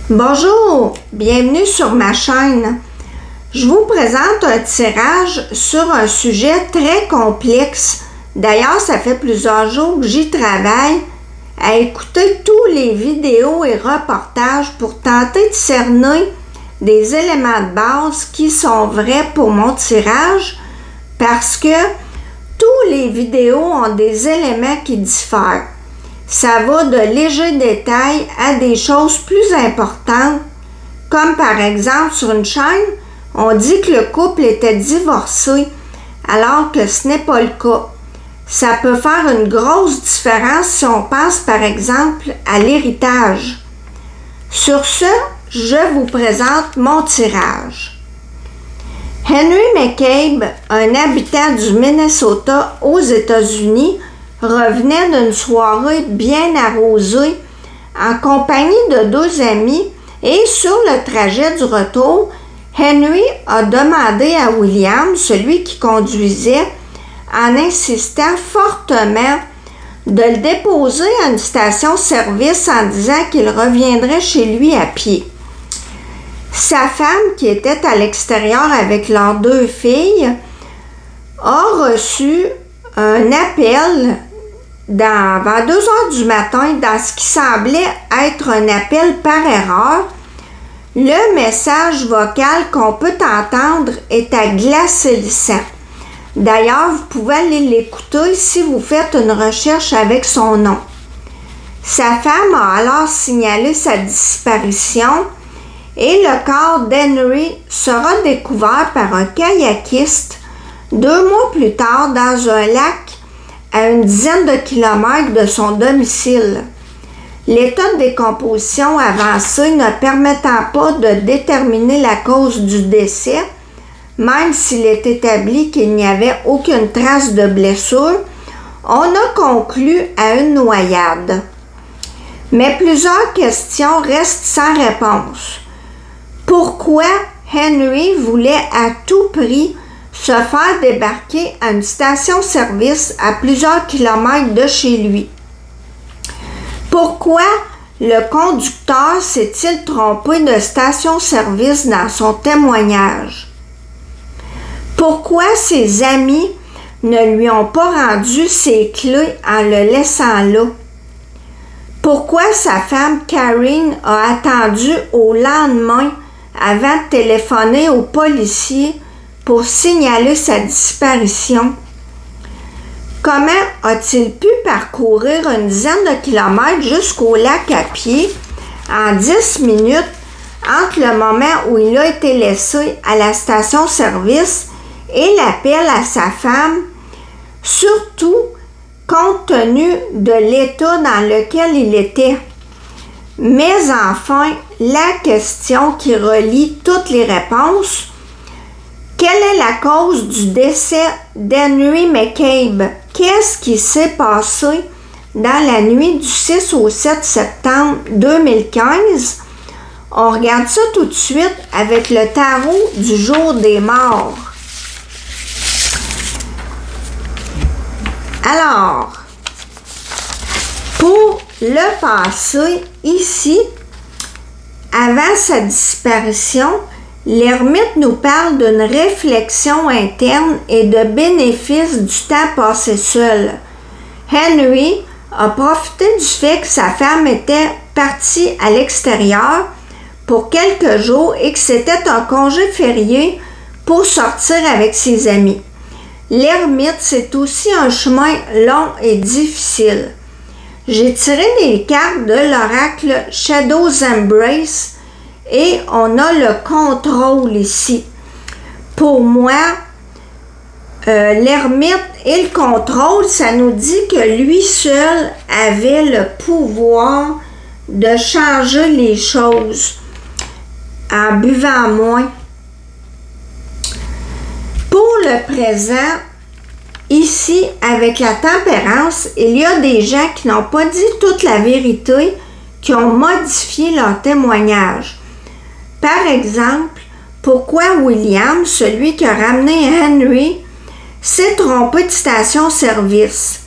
Bonjour, bienvenue sur ma chaîne. Je vous présente un tirage sur un sujet très complexe. D'ailleurs, ça fait plusieurs jours que j'y travaille à écouter tous les vidéos et reportages pour tenter de cerner des éléments de base qui sont vrais pour mon tirage parce que tous les vidéos ont des éléments qui diffèrent. Ça va de légers détails à des choses plus importantes, comme par exemple sur une chaîne, on dit que le couple était divorcé, alors que ce n'est pas le cas. Ça peut faire une grosse différence si on pense par exemple à l'héritage. Sur ce, je vous présente mon tirage. Henry McCabe, un habitant du Minnesota aux États-Unis, revenait d'une soirée bien arrosée en compagnie de deux amis et sur le trajet du retour, Henry a demandé à William, celui qui conduisait, en insistant fortement de le déposer à une station-service en disant qu'il reviendrait chez lui à pied. Sa femme, qui était à l'extérieur avec leurs deux filles, a reçu un appel vers 2 heures du matin dans ce qui semblait être un appel par erreur. Le message vocal qu'on peut entendre est à glacer le sang. D'ailleurs, vous pouvez aller l'écouter si vous faites une recherche avec son nom. Sa femme a alors signalé sa disparition et le corps d'Henry sera découvert par un kayakiste 2 mois plus tard dans un lac à une dizaine de kilomètres de son domicile. L'état de décomposition avancé ne permettant pas de déterminer la cause du décès, même s'il est établi qu'il n'y avait aucune trace de blessure, on a conclu à une noyade. Mais plusieurs questions restent sans réponse. Pourquoi Henry voulait à tout prix se faire débarquer à une station-service à plusieurs kilomètres de chez lui? Pourquoi le conducteur s'est-il trompé de station-service dans son témoignage? Pourquoi ses amis ne lui ont pas rendu ses clés en le laissant là? Pourquoi sa femme Karine a attendu au lendemain avant de téléphoner aux policiers pour signaler sa disparition? Comment a-t-il pu parcourir une dizaine de kilomètres jusqu'au lac à pied en 10 minutes entre le moment où il a été laissé à la station-service et l'appel à sa femme, surtout compte tenu de l'état dans lequel il était? Mais enfin, la question qui relie toutes les réponses: quelle est la cause du décès d'Henry McCabe? Qu'est-ce qui s'est passé dans la nuit du 6 au 7 septembre 2015? On regarde ça tout de suite avec le tarot du jour des morts. Alors, pour le passé, ici, avant sa disparition, l'ermite nous parle d'une réflexion interne et de bénéfices du temps passé seul. Henry a profité du fait que sa femme était partie à l'extérieur pour quelques jours et que c'était un congé férié pour sortir avec ses amis. L'ermite, c'est aussi un chemin long et difficile. J'ai tiré des cartes de l'oracle Shadow's Embrace et on a le contrôle ici. Pour moi, l'ermite et le contrôle, ça nous dit que lui seul avait le pouvoir de changer les choses en buvant moins. Pour le présent, ici, avec la tempérance, il y a des gens qui n'ont pas dit toute la vérité, qui ont modifié leur témoignage. Par exemple, pourquoi William, celui qui a ramené Henry, s'est trompé de station-service?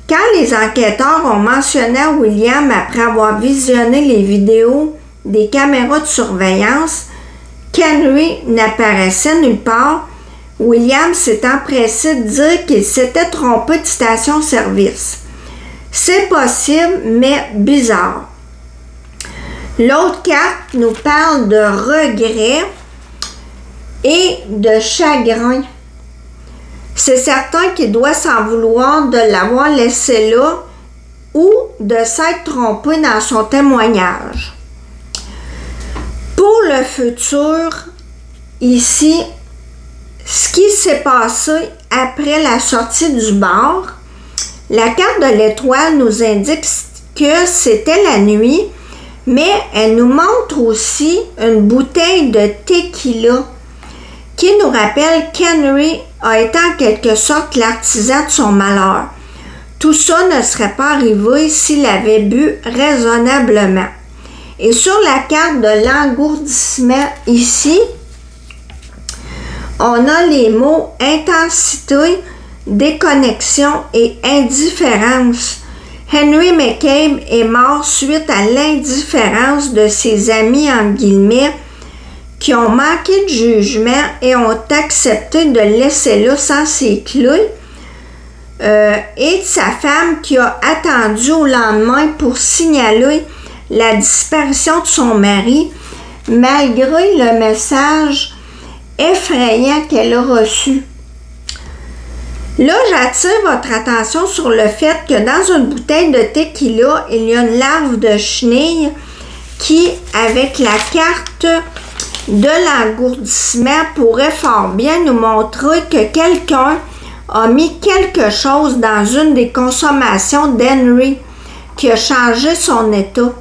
Quand les enquêteurs ont mentionné à William après avoir visionné les vidéos des caméras de surveillance qu'Henry n'apparaissait nulle part, William s'est empressé de dire qu'il s'était trompé de station-service. C'est possible, mais bizarre. L'autre carte nous parle de regret et de chagrin. C'est certain qu'il doit s'en vouloir de l'avoir laissé là ou de s'être trompé dans son témoignage. Pour le futur, ici, ce qui s'est passé après la sortie du bar, la carte de l'étoile nous indique que c'était la nuit, mais elle nous montre aussi une bouteille de tequila qui nous rappelle qu'Henry a été en quelque sorte l'artisan de son malheur. Tout ça ne serait pas arrivé s'il avait bu raisonnablement. Et sur la carte de l'engourdissement ici, on a les mots intensité, déconnexion et indifférence. Henry McCabe est mort suite à l'indifférence de ses amis, en guillemets, qui ont manqué de jugement et ont accepté de le laisser là sans ses clés, et de sa femme qui a attendu au lendemain pour signaler la disparition de son mari, malgré le message effrayant qu'elle a reçu. Là, j'attire votre attention sur le fait que dans une bouteille de tequila, il y a une larve de chenille qui, avec la carte de l'engourdissement, pourrait fort bien nous montrer que quelqu'un a mis quelque chose dans une des consommations d'Henry qui a changé son état.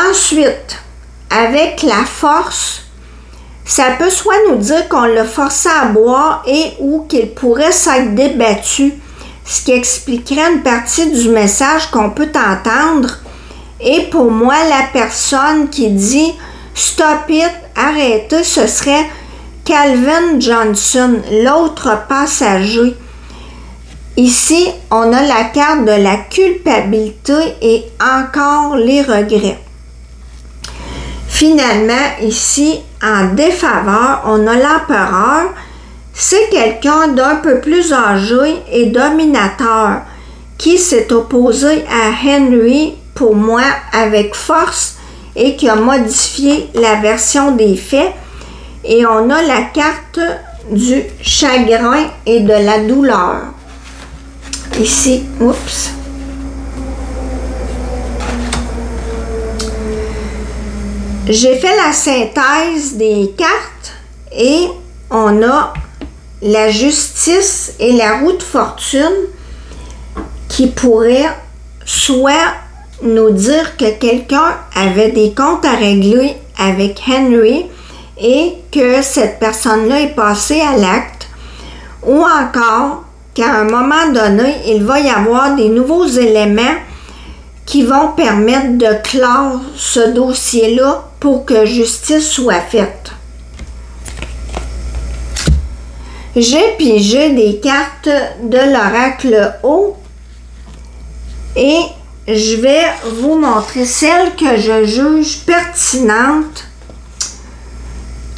Ensuite, avec la force, ça peut soit nous dire qu'on l'a forcé à boire et ou qu'il pourrait s'être débattu, ce qui expliquerait une partie du message qu'on peut entendre. Et pour moi, la personne qui dit « Stop it, arrêtez », ce serait Calvin Johnson, l'autre passager. Ici, on a la carte de la culpabilité et encore les regrets. Finalement, ici, en défaveur, on a l'empereur. C'est quelqu'un d'un peu plus âgé et dominateur qui s'est opposé à Henry, pour moi, avec force et qui a modifié la version des faits. Et on a la carte du chagrin et de la douleur. Ici, oups. J'ai fait la synthèse des cartes et on a la justice et la roue de fortune qui pourraient soit nous dire que quelqu'un avait des comptes à régler avec Henry et que cette personne-là est passée à l'acte, ou encore qu'à un moment donné, il va y avoir des nouveaux éléments qui vont permettre de clore ce dossier-là pour que justice soit faite. J'ai pigé des cartes de l'oracle haut et je vais vous montrer celles que je juge pertinentes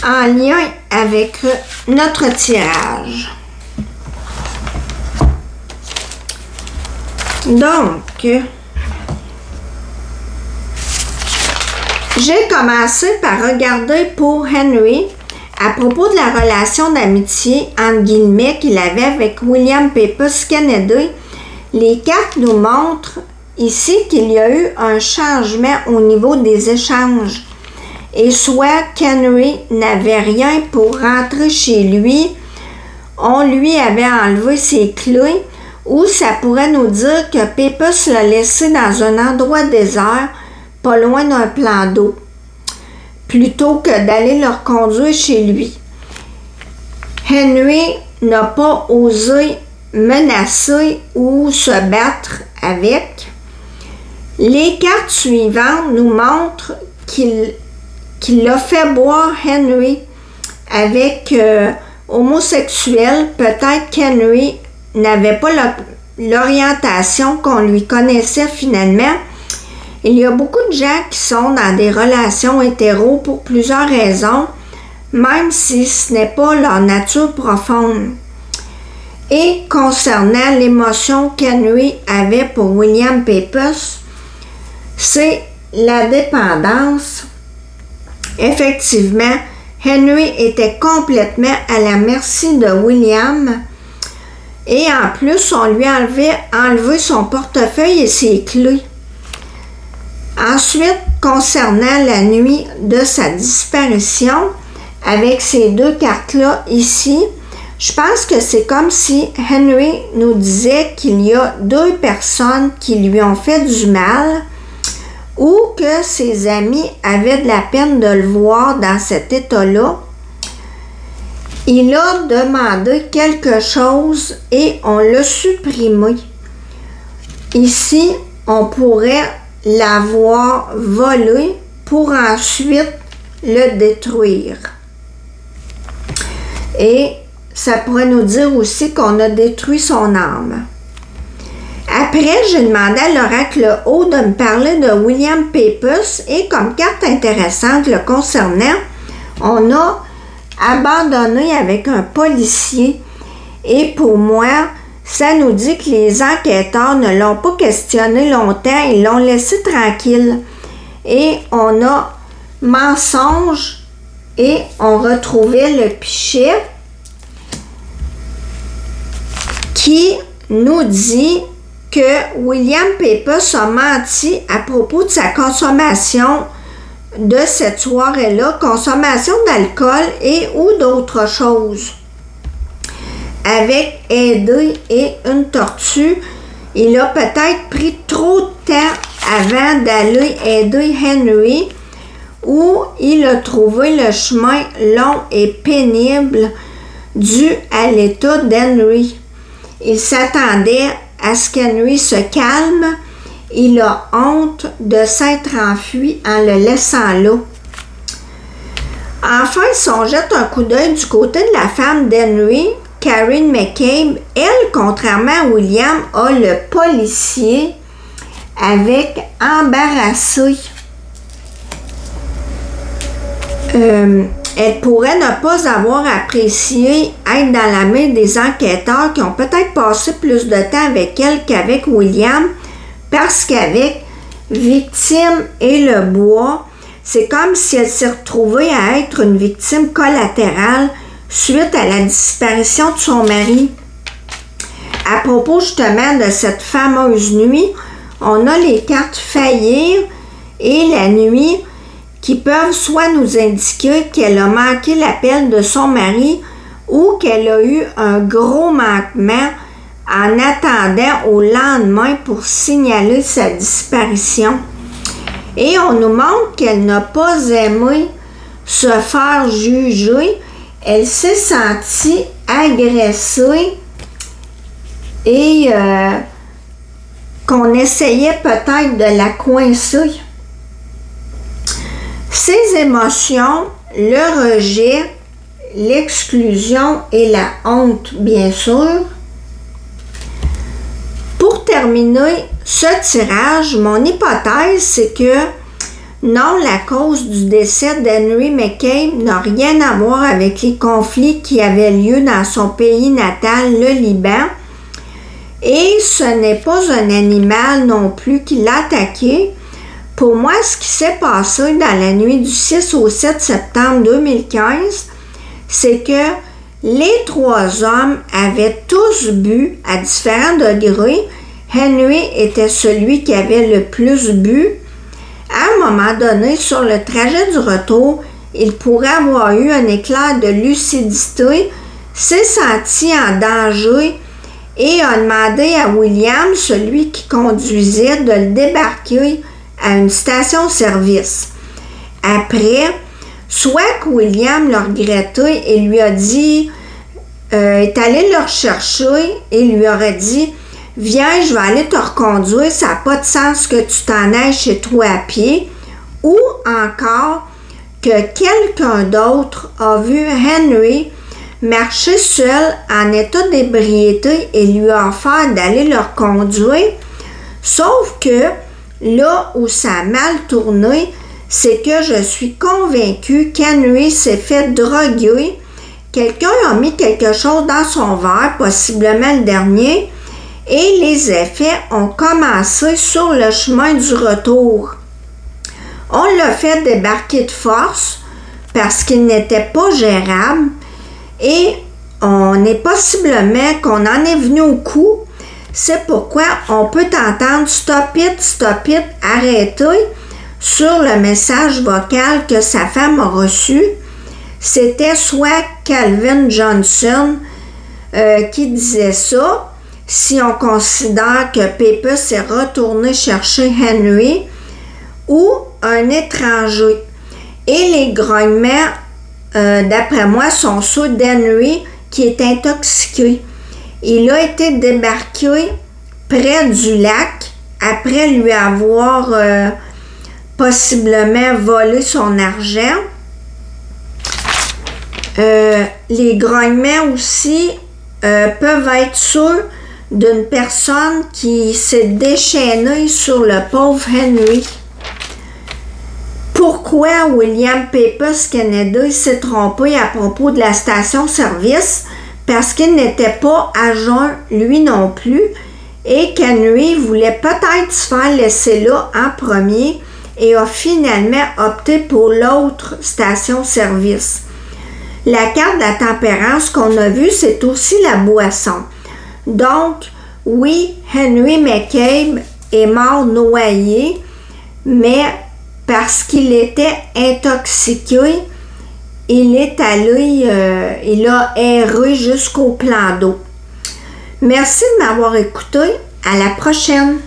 en lien avec notre tirage. Donc, j'ai commencé par regarder pour Henry à propos de la relation d'amitié entre guillemets qu'il avait avec William Pepys Kennedy. Les cartes nous montrent ici qu'il y a eu un changement au niveau des échanges et soit qu'Henry n'avait rien pour rentrer chez lui, on lui avait enlevé ses clés, ou ça pourrait nous dire que Pepys l'a laissé dans un endroit désert pas loin d'un plan d'eau, plutôt que d'aller le reconduire chez lui. Henry n'a pas osé menacer ou se battre avec. Les cartes suivantes nous montrent qu'il a fait boire Henry avec homosexuel. Peut-être qu'Henry n'avait pas l'orientation qu'on lui connaissait finalement. Il y a beaucoup de gens qui sont dans des relations hétéros pour plusieurs raisons, même si ce n'est pas leur nature profonde. Et concernant l'émotion qu'Henry avait pour William Pappas, c'est la dépendance. Effectivement, Henry était complètement à la merci de William et en plus, on lui a enlevé son portefeuille et ses clés. Ensuite, concernant la nuit de sa disparition, avec ces deux cartes-là ici, je pense que c'est comme si Henry nous disait qu'il y a deux personnes qui lui ont fait du mal ou que ses amis avaient de la peine de le voir dans cet état-là. Il a demandé quelque chose et on l'a supprimé. Ici, on pourrait l'avoir volé pour ensuite le détruire. Et ça pourrait nous dire aussi qu'on a détruit son âme. Après, j'ai demandé à l'oracle Haut de me parler de William Pappas et comme carte intéressante le concernant, on a abandonné avec un policier et pour moi, ça nous dit que les enquêteurs ne l'ont pas questionné longtemps, ils l'ont laissé tranquille. Et on a mensonge et on retrouvait le pichet qui nous dit que William Pappas a menti à propos de sa consommation de cette soirée-là, consommation d'alcool et ou d'autres choses. Avec Eddie et une tortue, il a peut-être pris trop de temps avant d'aller aider Henry ou il a trouvé le chemin long et pénible dû à l'état d'Henry. Il s'attendait à ce qu'Henry se calme. Il a honte de s'être enfui en le laissant là. Enfin, si on jette un coup d'œil du côté de la femme d'Henry, Karen McCabe, elle, contrairement à William, a le policier avec embarrassé. Elle pourrait ne pas avoir apprécié être dans la main des enquêteurs qui ont peut-être passé plus de temps avec elle qu'avec William, parce qu'avec Victime et le bois, c'est comme si elle s'est retrouvée à être une victime collatérale suite à la disparition de son mari. À propos justement de cette fameuse nuit, on a les cartes faillir et la nuit qui peuvent soit nous indiquer qu'elle a manqué l'appel de son mari ou qu'elle a eu un gros manquement en attendant au lendemain pour signaler sa disparition. Et on nous montre qu'elle n'a pas aimé se faire juger. Elle s'est sentie agressée et qu'on essayait peut-être de la coincer. Ses émotions, le rejet, l'exclusion et la honte, bien sûr. Pour terminer ce tirage, mon hypothèse, c'est que non, la cause du décès d'Henry McCabe n'a rien à voir avec les conflits qui avaient lieu dans son pays natal, le Liban. Et ce n'est pas un animal non plus qui l'a attaqué. Pour moi, ce qui s'est passé dans la nuit du 6 au 7 septembre 2015, c'est que les trois hommes avaient tous bu à différents degrés. Henry était celui qui avait le plus bu. À un moment donné, sur le trajet du retour, il pourrait avoir eu un éclair de lucidité, s'est senti en danger et a demandé à William, celui qui conduisait, de le débarquer à une station-service. Après, soit que William l'a regretté et lui a dit, est allé le rechercher et lui aurait dit, viens, je vais aller te reconduire, ça n'a pas de sens que tu t'en ailles chez toi à pied. Ou encore que quelqu'un d'autre a vu Henry marcher seul en état d'ébriété et lui a offert d'aller le reconduire. Sauf que Là où ça a mal tourné, c'est que je suis convaincue qu'Henry s'est fait droguer. Quelqu'un a mis quelque chose dans son verre, possiblement le dernier, et les effets ont commencé sur le chemin du retour. On l'a fait débarquer de force parce qu'il n'était pas gérable et on est possiblement qu'on en est venu au coup. C'est pourquoi on peut entendre stop it, arrêtez sur le message vocal que sa femme a reçu. C'était soit Calvin Johnson qui disait ça, si on considère que Pepys est retourné chercher Henry, ou un étranger. Et les grognements, d'après moi, sont ceux d'Henry qui est intoxiqué. Il a été débarqué près du lac après lui avoir possiblement volé son argent. Les grognements aussi peuvent être ceux d'une personne qui s'est déchaînée sur le pauvre Henry. Pourquoi William Pepys Kennedy s'est trompé à propos de la station-service? Parce qu'il n'était pas à jeun, lui non plus, et qu'Henry voulait peut-être se faire laisser là en premier et a finalement opté pour l'autre station-service. La carte de la tempérance qu'on a vue, c'est aussi la boisson. Donc, oui, Henry McCabe est mort noyé, mais parce qu'il était intoxiqué, il est allé, il a erré jusqu'au plan d'eau. Merci de m'avoir écouté. À la prochaine!